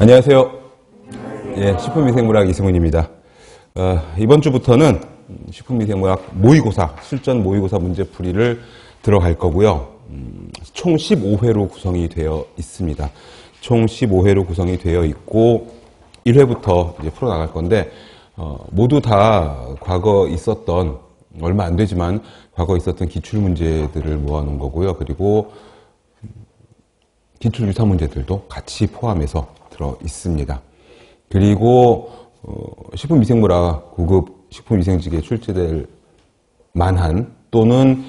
안녕하세요. 예, 식품위생물학 이승훈입니다. 이번 주부터는 식품위생물학 모의고사, 실전 모의고사 문제풀이를 들어갈 거고요. 총 15회로 구성이 되어 있습니다. 총 15회로 구성이 되어 있고 1회부터 이제 풀어나갈 건데 모두 다 과거 있었던, 얼마 안 되지만 과거 있었던 기출문제들을 모아놓은 거고요. 그리고 기출유사 문제들도 같이 포함해서 들어 있습니다. 그리고 식품위생물학 9급 식품위생직에 출제될 만한 또는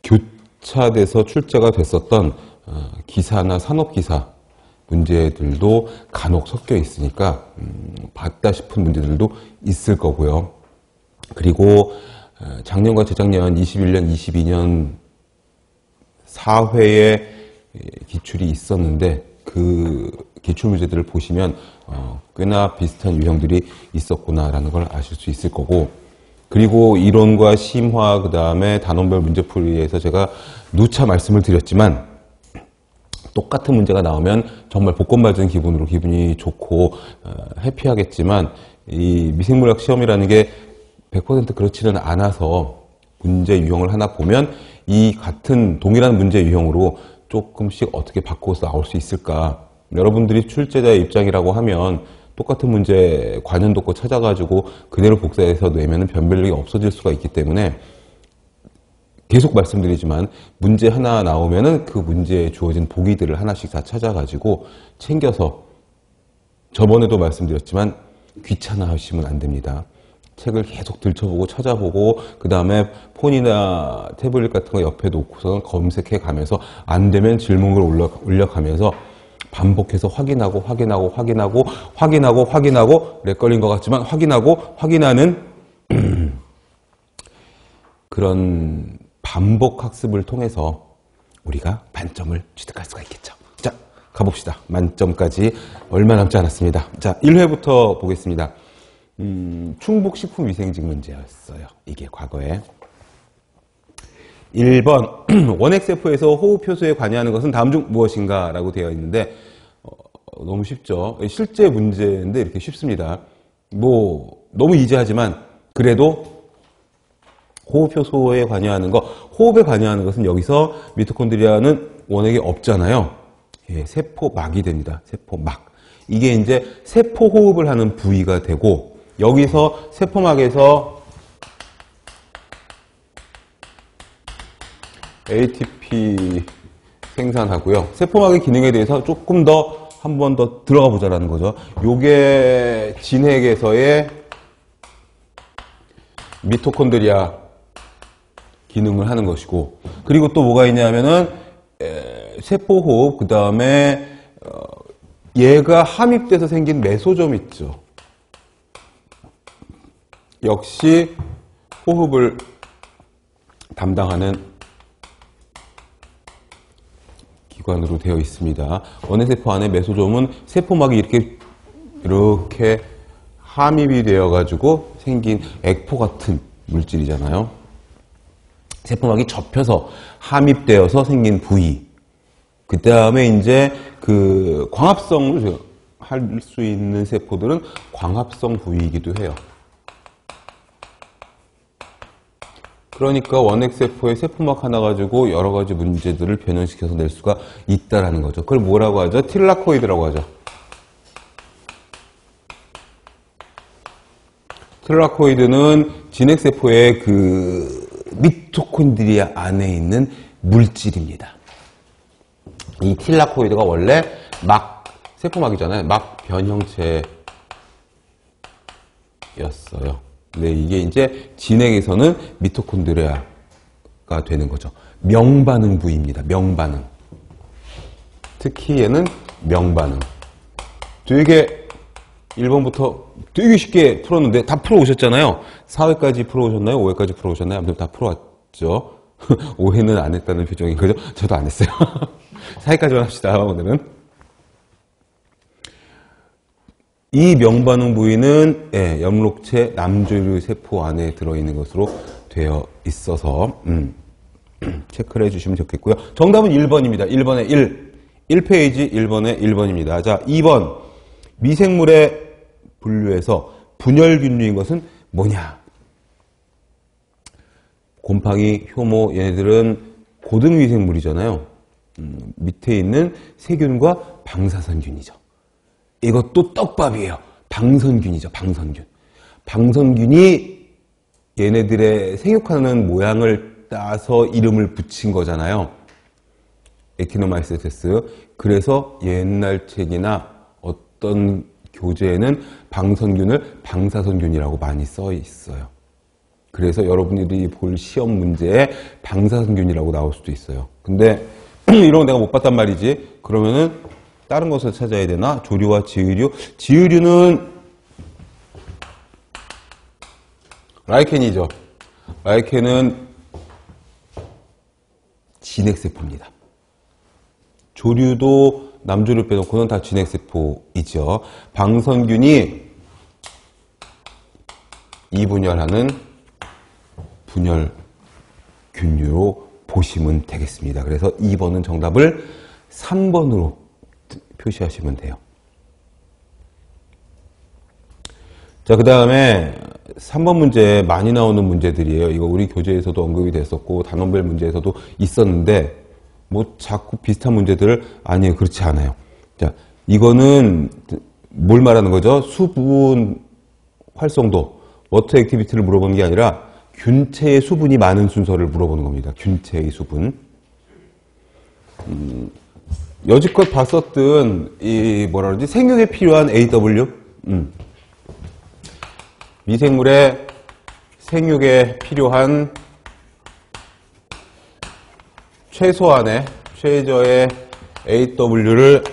교차돼서 출제가 됐었던 기사나 산업기사 문제들도 간혹 섞여 있으니까 봤다 싶은 문제들도 있을 거고요. 그리고 작년과 재작년 21년, 22년 4회에 기출이 있었는데 그 기출 문제들을 보시면 꽤나 비슷한 유형들이 있었구나라는 걸 아실 수 있을 거고, 그리고 이론과 심화, 그 다음에 단원별 문제풀이에서 제가 누차 말씀을 드렸지만 똑같은 문제가 나오면 정말 복권 맞은 기분으로 기분이 좋고 해피하겠지만 이 미생물학 시험이라는 게 100% 그렇지는 않아서 문제 유형을 하나 보면 이 같은 동일한 문제 유형으로 조금씩 어떻게 바꿔서 나올 수 있을까. 여러분들이 출제자의 입장이라고 하면 똑같은 문제 관연도 거 찾아가지고 그대로 복사해서 내면 변별력이 없어질 수가 있기 때문에 계속 말씀드리지만 문제 하나 나오면은 그 문제에 주어진 보기들을 하나씩 다 찾아가지고 챙겨서, 저번에도 말씀드렸지만 귀찮아 하시면 안 됩니다. 책을 계속 들춰보고 찾아보고 그 다음에 폰이나 태블릿 같은 거 옆에 놓고서 검색해 가면서 안 되면 질문을 올려가면서 반복해서 확인하고 렉 걸린 것 같지만 확인하는 그런 반복 학습을 통해서 우리가 만점을 취득할 수가 있겠죠. 자, 가봅시다. 만점까지 얼마 남지 않았습니다. 자, 1회부터 보겠습니다. 충북 식품위생직 문제였어요. 이게 과거에. 1번 원액세포에서 호흡효소에 관여하는 것은 다음 중 무엇인가? 라고 되어 있는데 너무 쉽죠. 실제 문제인데 이렇게 쉽습니다. 너무 이지하지만 그래도 호흡효소에 관여하는 것, 호흡에 관여하는 것은 여기서 미토콘드리아는 원액이 없잖아요. 예, 세포막이 됩니다. 세포막. 이게 이제 세포 호흡을 하는 부위가 되고, 여기서 세포막에서 ATP 생산하고요. 세포막의 기능에 대해서 조금 더 한 번 더 들어가 보자라는 거죠. 요게 진핵에서의 미토콘드리아 기능을 하는 것이고, 그리고 또 뭐가 있냐면은 세포호흡, 그 다음에 얘가 함입돼서 생긴 메소점 있죠. 역시 호흡을 담당하는 기관으로 되어 있습니다. 원액세포 안에 메소점은 세포막이 이렇게 함입이 되어 가지고 생긴 액포 같은 물질이잖아요. 세포막이 접혀서 함입되어서 생긴 부위. 그 다음에 이제 그 광합성을 할 수 있는 세포들은 광합성 부위이기도 해요. 그러니까 원액세포의 세포막 하나 가지고 여러 가지 문제들을 변형시켜서 낼 수가 있다라는 거죠. 그걸 뭐라고 하죠? 틸라코이드라고 하죠. 틸라코이드는 진핵세포의 그 미토콘드리아 안에 있는 물질입니다. 이 틸라코이드가 원래 세포막이잖아요. 막 변형체였어요. 네, 이게 이제 진핵에서는 미토콘드리아가 되는 거죠. 명반응 부위입니다. 명반응. 특히 얘는 명반응. 되게 1번부터 되게 쉽게 풀었는데 다 풀어오셨잖아요. 4회까지 풀어오셨나요? 5회까지 풀어오셨나요? 아무튼 다 풀어왔죠. 5회는 안 했다는 표정인 거죠? 저도 안 했어요. 4회까지만 합시다, 오늘은. 이 명반응 부위는 엽록체 남조류 세포 안에 들어있는 것으로 되어 있어서 체크를 해주시면 좋겠고요. 정답은 1번입니다. 1번에 1. 1페이지 1번에 1번입니다. 자, 2번. 미생물의 분류에서 분열균류인 것은 뭐냐? 곰팡이, 효모, 얘네들은 고등미생물이잖아요. 밑에 있는 세균과 방사선균이죠. 이것도 떡밥이에요. 방선균이죠. 방선균. 방선균이 얘네들의 생육하는 모양을 따서 이름을 붙인 거잖아요. 에키노마이세테스. 그래서 옛날 책이나 어떤 교재에는 방선균을 방사선균이라고 많이 써 있어요. 그래서 여러분들이 볼 시험 문제에 방사선균이라고 나올 수도 있어요. 근데 이런 거 내가 못 봤단 말이지. 그러면은 다른 것을 찾아야 되나? 조류와 지유류. 지유류는 라이켄이죠. 라이켄은 진핵세포입니다. 조류도 남조류 빼놓고는 다 진핵세포이죠. 방선균이 이분열하는 분열균류로 보시면 되겠습니다. 그래서 2번은 정답을 3번으로 표시하시면 돼요. 자, 그 다음에 3번 문제 많이 나오는 문제들이에요. 이거 우리 교재에서도 언급이 됐었고 단원별 문제에서도 있었는데 뭐 자꾸 비슷한 문제들을 아니에요. 그렇지 않아요. 자, 이거는 뭘 말하는 거죠? 수분 활성도, 워터 액티비티를 물어보는 게 아니라 균체의 수분이 많은 순서를 물어보는 겁니다. 균체의 수분. 여지껏 봤었던 이 뭐라 그러지? 생육에 필요한 AW. 미생물의 생육에 필요한 최저의 AW를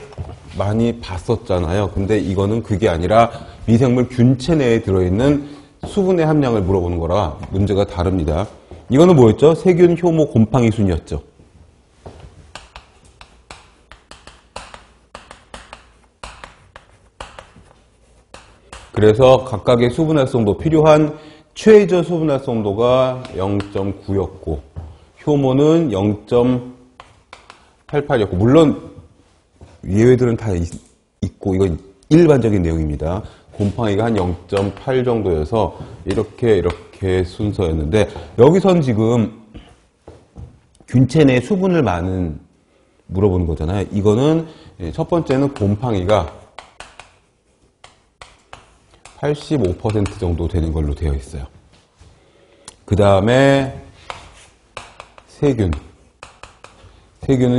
많이 봤었잖아요. 근데 이거는 그게 아니라 미생물 균체 내에 들어있는 수분의 함량을 물어보는 거라 문제가 다릅니다. 이거는 뭐였죠? 세균, 효모, 곰팡이 순이었죠. 그래서 각각의 수분 활성도 필요한 최저 수분 활성도가 0.9였고 효모는 0.88이었고 물론 예외들은 다 있고 이건 일반적인 내용입니다. 곰팡이가 한 0.8 정도여서 이렇게 순서였는데 여기선 지금 균체 내 수분을 많은 물어보는 거잖아요. 이거는 첫 번째는 곰팡이가 85% 정도 되는 걸로 되어 있어요. 그 다음에 세균은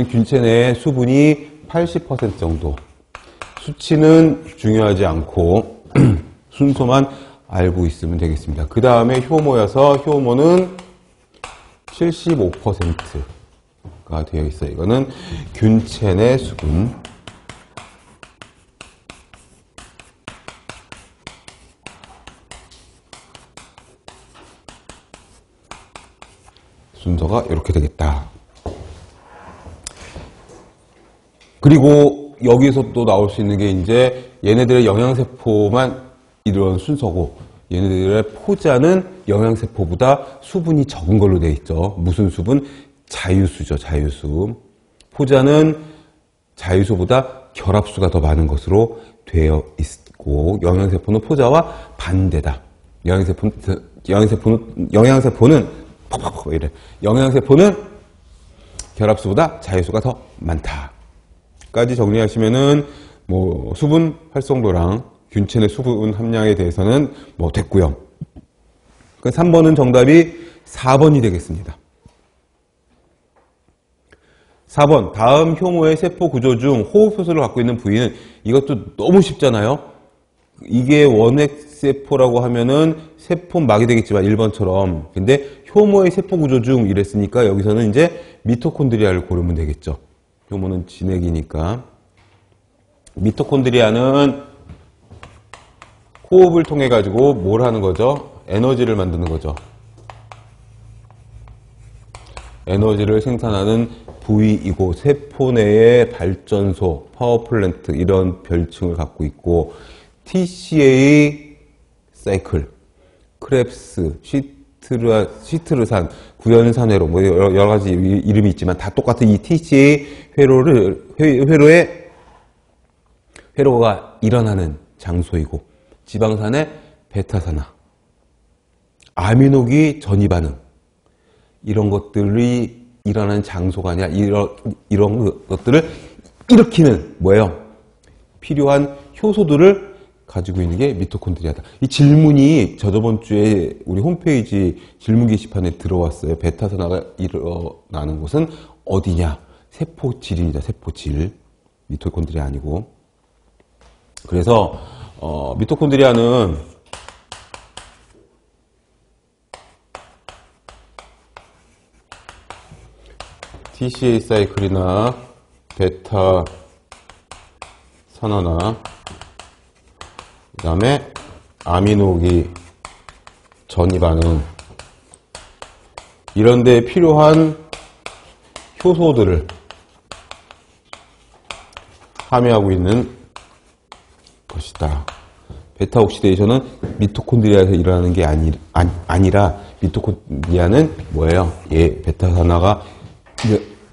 균체 내에 수분이 80% 정도. 수치는 중요하지 않고 순서만 알고 있으면 되겠습니다. 그 다음에 효모여서 효모는 75%가 되어 있어요. 이거는 균체 내 수분. 순서가 이렇게 되겠다. 그리고 여기서 또 나올 수 있는 게 이제 얘네들의 영양세포만 이런 순서고 얘네들의 포자는 영양세포보다 수분이 적은 걸로 되어 있죠. 무슨 수분? 자유수죠. 자유수. 포자는 자유수보다 결합수가 더 많은 것으로 되어 있고 영양세포는 포자와 반대다. 영양세포는 결합수보다 자유수가 더 많다. 까지 정리하시면은 뭐 수분 활성도랑 균체 내 수분 함량에 대해서는 뭐 됐고요. 그러니까 3번은 정답이 4번이 되겠습니다. 4번 다음 효모의 세포 구조 중 호흡효소를 갖고 있는 부위는 이것도 너무 쉽잖아요. 이게 원핵세포라고 하면은 세포막이 되겠지만 1번처럼 근데 효모의 세포 구조 중 이랬으니까 여기서는 이제 미토콘드리아를 고르면 되겠죠. 효모는 진핵이니까. 미토콘드리아는 호흡을 통해 가지고 뭘 하는 거죠? 에너지를 만드는 거죠. 에너지를 생산하는 부위이고 세포 내의 발전소, 파워플랜트 이런 별칭을 갖고 있고 TCA 사이클, 크랩스, 시트 시트르산, 구연산 회로, 뭐 여러 가지 이름이 있지만 다 똑같은 이 TCA 회로가 일어나는 장소이고, 지방산의 베타산화, 아미노기 전이 반응, 이런 것들이 일어나는 장소가 아니라 이런 것들을 일으키는 뭐예요? 필요한 효소들을 가지고 있는 게 미토콘드리아다. 이 질문이 저번 주에 우리 홈페이지 질문 게시판에 들어왔어요. 베타산화가 일어나는 곳은 어디냐? 세포질입니다. 세포질. 미토콘드리아 아니고. 그래서 미토콘드리아는 TCA 사이클이나 베타 산화나 그 다음에 아미노기 전이 반응, 이런 데 필요한 효소들을 함유하고 있는 것이다. 베타 옥시데이션은 미토콘드리아에서 일어나는 게 아니라 미토콘드리아는 뭐예요?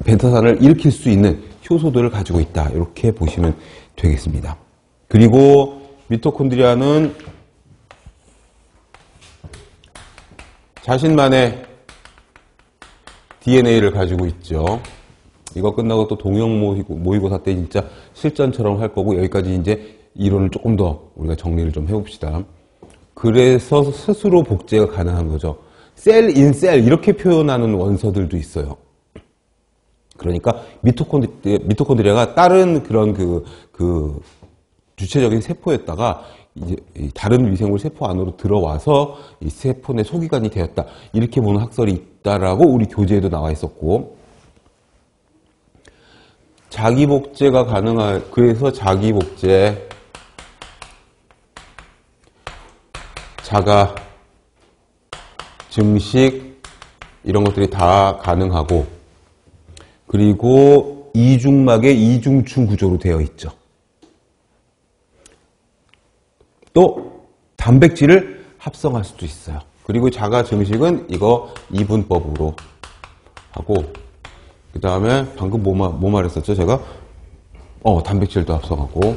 베타산을 일으킬 수 있는 효소들을 가지고 있다. 이렇게 보시면 되겠습니다. 그리고 미토콘드리아는 자신만의 DNA를 가지고 있죠. 이거 끝나고 또 동형 모의고사 때 진짜 실전처럼 할 거고, 여기까지 이제 이론을 조금 더 우리가 정리를 좀 해봅시다. 그래서 스스로 복제가 가능한 거죠. 셀 인 셀 이렇게 표현하는 원서들도 있어요. 그러니까 미토콘드리아가 다른 그런 그 주체적인 세포였다가 이제 다른 미생물 세포 안으로 들어와서 이 세포 내 소기관이 되었다. 이렇게 보는 학설이 있다라고 우리 교재에도 나와 있었고, 자기복제가 그래서 자기복제, 자가 증식 이런 것들이 다 가능하고, 그리고 이중막의 이중충 구조로 되어 있죠. 또 단백질을 합성할 수도 있어요. 그리고 자가 증식은 이거 이분법으로 하고, 그 다음에 방금 뭐 말했었죠 제가? 단백질도 합성하고,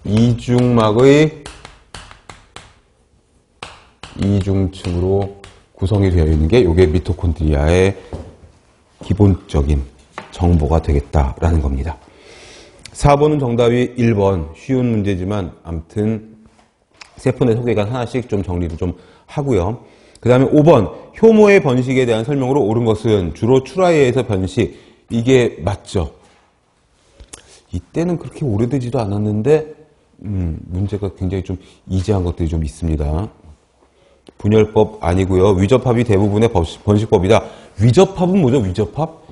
이중막의 이중층으로 구성이 되어 있는 게 이게 미토콘드리아의 기본적인 정보가 되겠다라는 겁니다. 4번은 정답이 1번. 쉬운 문제지만 아무튼 세포 내 소개관 하나씩 좀 정리를 좀 하고요. 그 다음에 5번. 효모의 번식에 대한 설명으로 옳은 것은 주로 출하에서 번식. 이게 맞죠? 이때는 그렇게 오래되지도 않았는데 문제가 굉장히 좀 이지한 것들이 좀 있습니다. 분열법 아니고요. 위접합이 대부분의 번식법이다. 위접합은 뭐죠? 위접합.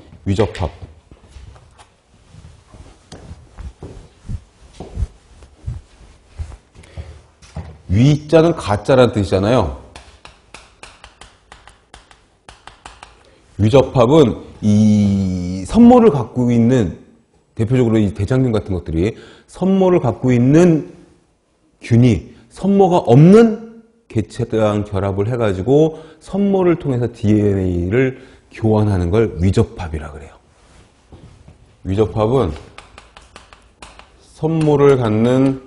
위자는 가짜라는 뜻이잖아요. 위접합은 이 선모를 갖고 있는, 대표적으로 이 대장균 같은 것들이 선모를 갖고 있는 균이 선모가 없는 개체랑 결합을 해가지고 선모를 통해서 DNA를 교환하는 걸 위접합이라 그래요. 위접합은 선모를 갖는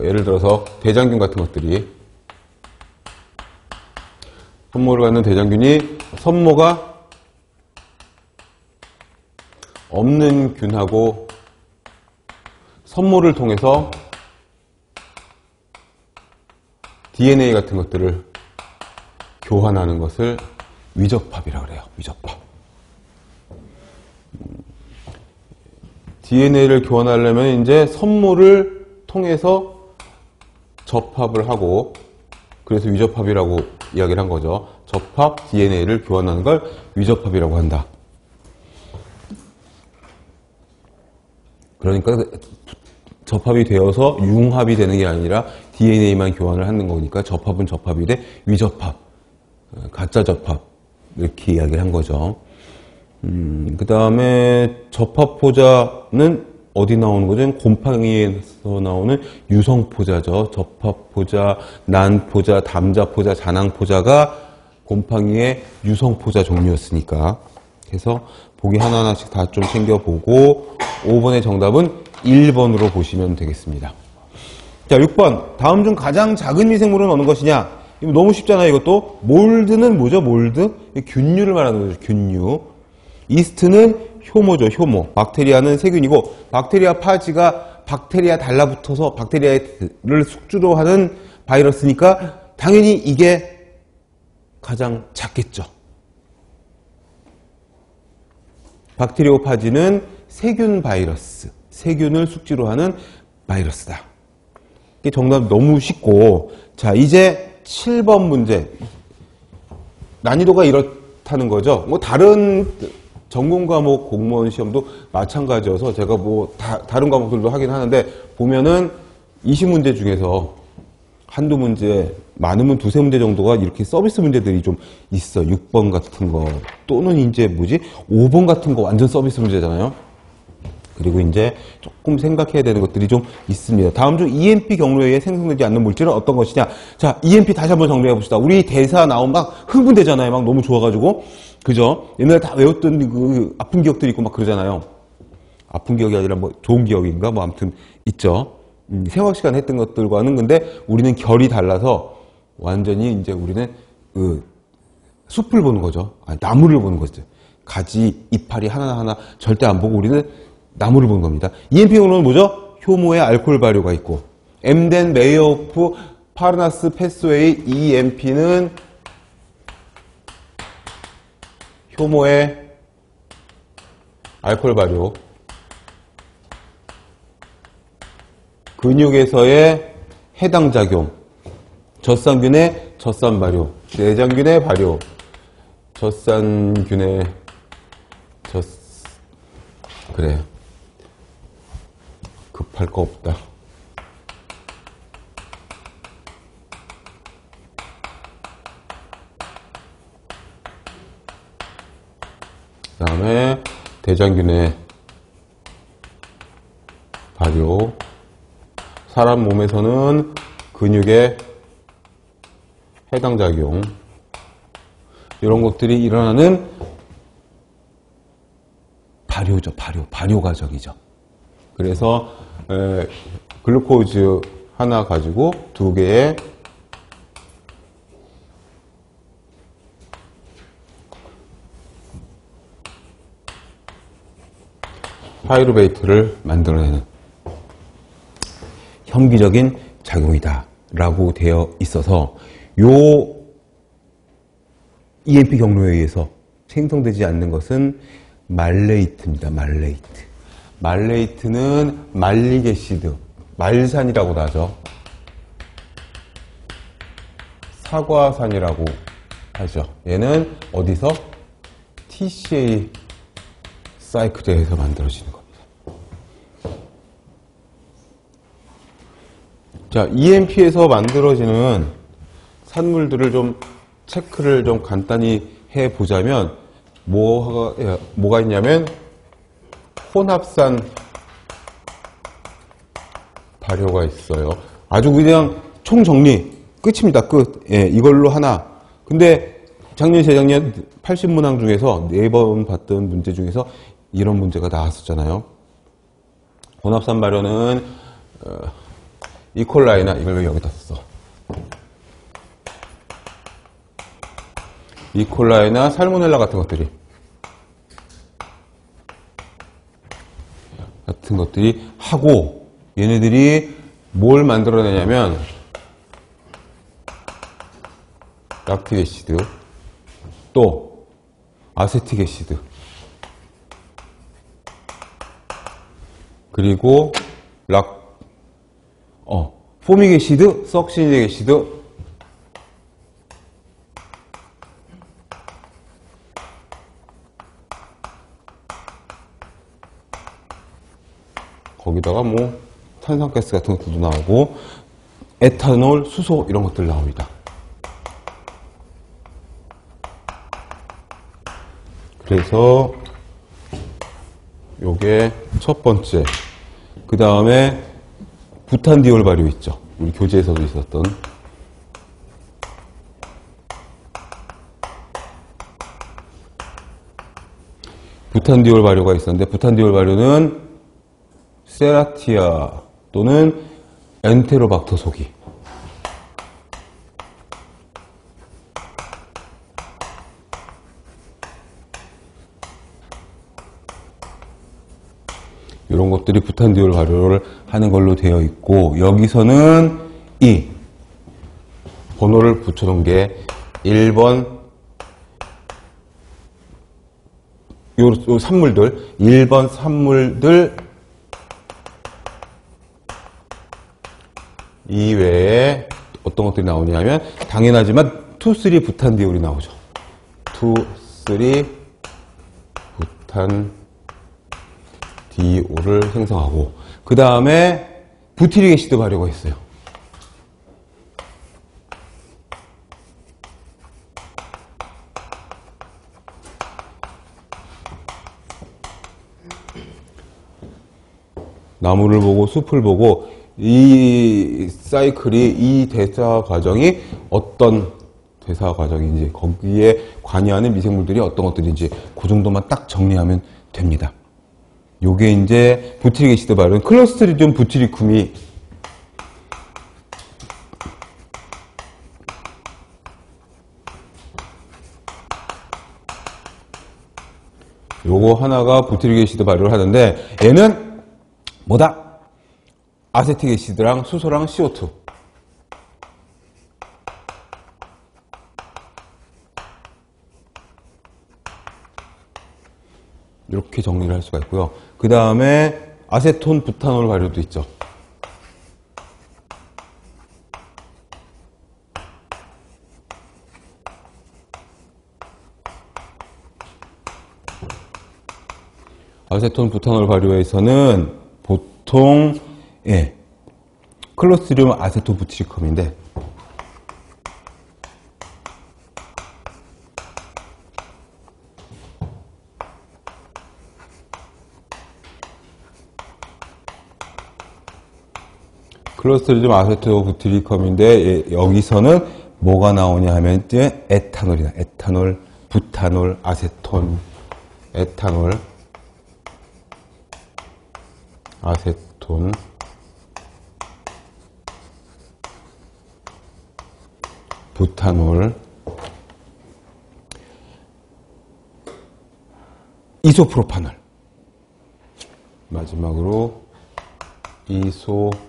예를 들어서 대장균 같은 것들이, 선모를 갖는 대장균이 선모가 없는 균하고 선모를 통해서 DNA 같은 것들을 교환하는 것을 위접합이라고 그래요. 위접합. DNA를 교환하려면 이제 선모를 통해서 접합을 하고, 그래서 위접합이라고 이야기를 한 거죠. 접합, DNA를 교환하는 걸 위접합이라고 한다. 그러니까 접합이 되어서 융합이 되는 게 아니라 DNA만 교환을 하는 거니까 접합은 접합이 돼 위접합, 가짜 접합, 이렇게 이야기를 한 거죠. 그 다음에 접합 포자는 어디 나오는 거죠? 곰팡이에서 나오는 유성포자죠. 접합포자, 난포자, 담자포자, 자낭포자가 곰팡이의 유성포자 종류였으니까. 그래서 보기 하나하나씩 다 좀 챙겨보고 5번의 정답은 1번으로 보시면 되겠습니다. 자, 6번. 다음 중 가장 작은 미생물은 어느 것이냐? 이거 너무 쉽잖아요, 이것도. 몰드는 뭐죠, 몰드? 균류를 말하는 거죠, 균류. 이스트는 효모죠, 효모. 박테리아는 세균이고, 박테리아 파지가 박테리아 달라붙어서 박테리아를 숙주로 하는 바이러스니까 당연히 이게 가장 작겠죠. 박테리오파지는 세균 바이러스, 세균을 숙주로 하는 바이러스다. 이게 정답 너무 쉽고, 자, 이제 7번 문제. 난이도가 이렇다는 거죠. 뭐 다른 전공 과목 공무원 시험도 마찬가지여서 제가 뭐 다른 과목들도 하긴 하는데 보면은 20문제 중에서 한두 문제, 많으면 두세 문제 정도가 이렇게 서비스 문제들이 좀 있어. 6번 같은 거 또는 이제 5번 같은 거 완전 서비스 문제잖아요. 그리고 이제 조금 생각해야 되는 것들이 좀 있습니다. 다음 중 EMP 경로에 의해 생성되지 않는 물질은 어떤 것이냐. 자, EMP 다시 한번 정리해 봅시다. 우리 대사 나오면 막 흥분되잖아요. 막 너무 좋아가지고. 그죠? 옛날에 다 외웠던 그 아픈 기억들이 있고 막 그러잖아요. 아픈 기억이 아니라 뭐 좋은 기억인가? 뭐 아무튼 있죠. 생화학 시간에 했던 것들과는 근데 우리는 결이 달라서 완전히 이제 우리는 그 숲을 보는 거죠. 아니, 나무를 보는 거죠. 가지, 이파리 하나하나 절대 안 보고 우리는 나무를 보는 겁니다. EMP 경로는 뭐죠? 효모에 알코올 발효가 있고 엠덴 메이어프 파르나스 패스웨이 EMP는 효모에 알코올 발효 근육에서의 해당 작용 젖산균의 젖산 발효 내장균의 발효 젖산균의 그래 급할 거 없다. 그 다음에 대장균의 발효 사람 몸에서는 근육의 해당 작용 이런 것들이 일어나는 발효죠. 발효 과정이죠. 그래서 글루코즈 하나 가지고 두 개의 파이루베이트를 만들어내는 혐기적인 작용이다 라고 되어 있어서 요 EMP 경로에 의해서 생성되지 않는 것은 말레이트입니다. 말레이트는 말리게시드, 말산이라고도 하죠. 사과산이라고 하죠. 얘는 어디서? TCA 사이클에서 만들어지는 겁니다. 자, EMP에서 만들어지는 산물들을 좀 체크를 좀 간단히 해보자면 뭐가 있냐면 혼합산 발효가 있어요. 아주 그냥 총정리 끝입니다. 끝. 예, 이걸로 하나. 근데 작년 재작년 80문항 중에서 4번 봤던 문제 중에서 이런 문제가 나왔었잖아요. 혼합산 발효는 이콜라이나 이걸 왜 여기다 썼어? 이콜라이나 살모넬라 같은 것들이 하고 얘네들이 뭘 만들어내냐면 락틱 애시드 또 아세틱 애시드 그리고 포믹 애시드, 석시닉 애시드 거기다가 뭐 탄산가스 같은 것들도 나오고 에탄올, 수소 이런 것들 나옵니다. 그래서 요게 첫 번째 그 다음에 부탄디올 발효 있죠. 우리 교재에서도 있었던. 부탄디올 발효가 있었는데, 부탄디올 발효는 세라티아 또는 엔테로박터 소기. 이런 것들이 부탄디올 발효를 하는 걸로 되어 있고, 여기서는 이 번호를 붙여놓은 게 1번 요 산물들, 1번 산물들 이외에 어떤 것들이 나오냐면, 당연하지만 2, 3 부탄디올이 나오죠. 2, 3 부탄디올을 생성하고, 그 다음에 부티릭 애시드 발효가 있어요. 나무를 보고 숲을 보고 이 사이클이, 이 대사 과정이 어떤 대사 과정인지, 거기에 관여하는 미생물들이 어떤 것들인지 그 정도만 딱 정리하면 됩니다. 요게 이제 부티릭 애시드 발효는 클로스트리디움 부티리쿰이 요거 하나가 부티릭 애시드 발효를 하는데, 얘는 뭐다? 아세틱 애시드랑 수소랑 CO2. 이렇게 정리를 할 수가 있고요. 그 다음에 아세톤 부탄올 발효도 있죠. 아세톤 부탄올 발효에서는 보통 클로스트리디움 아세토부티리쿰인데, 클로스트리디움 아세토부티리쿰인데, 여기서는 뭐가 나오냐 하면 이제 에탄올이다. 에탄올, 부탄올, 아세톤, 에탄올, 아세톤, 부탄올, 이소프로파놀, 마지막으로 이소프로판올이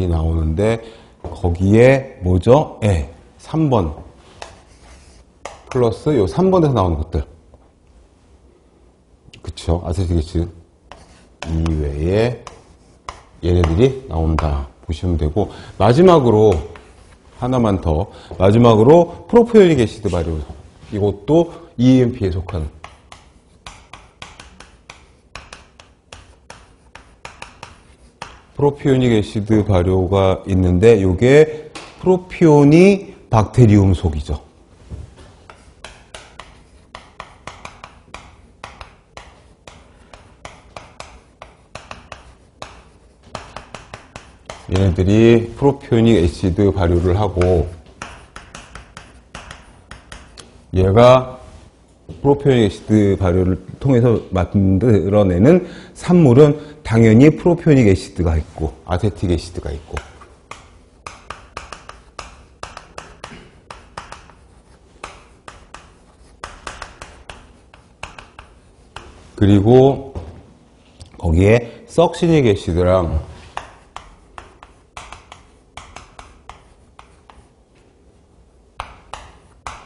나오는데, 거기에 뭐죠? 3번 플러스 요 3번에서 나오는 것들, 그쵸? 아세틱 애시드 이외에 얘네들이 나온다 보시면 되고, 마지막으로 하나만 더, 마지막으로 프로피오닉 애시드 발효, 이것도 EMP에 속하는 프로피오닉 애시드 발효가 있는데, 이게 프로피오니 박테리움 속이죠. 얘네들이 프로피오닉 애시드 발효를 하고, 얘가 프로피오닉 애시드 발효를 통해서 만들어내는 산물은 당연히 프로피오닉 애시드가 있고 아세틱 애시드가 있고, 그리고 거기에 석시닉 애시드랑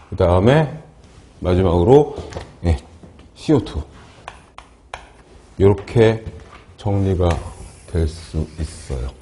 그 다음에 마지막으로 CO2, 이렇게 정리가 될 수 있어요.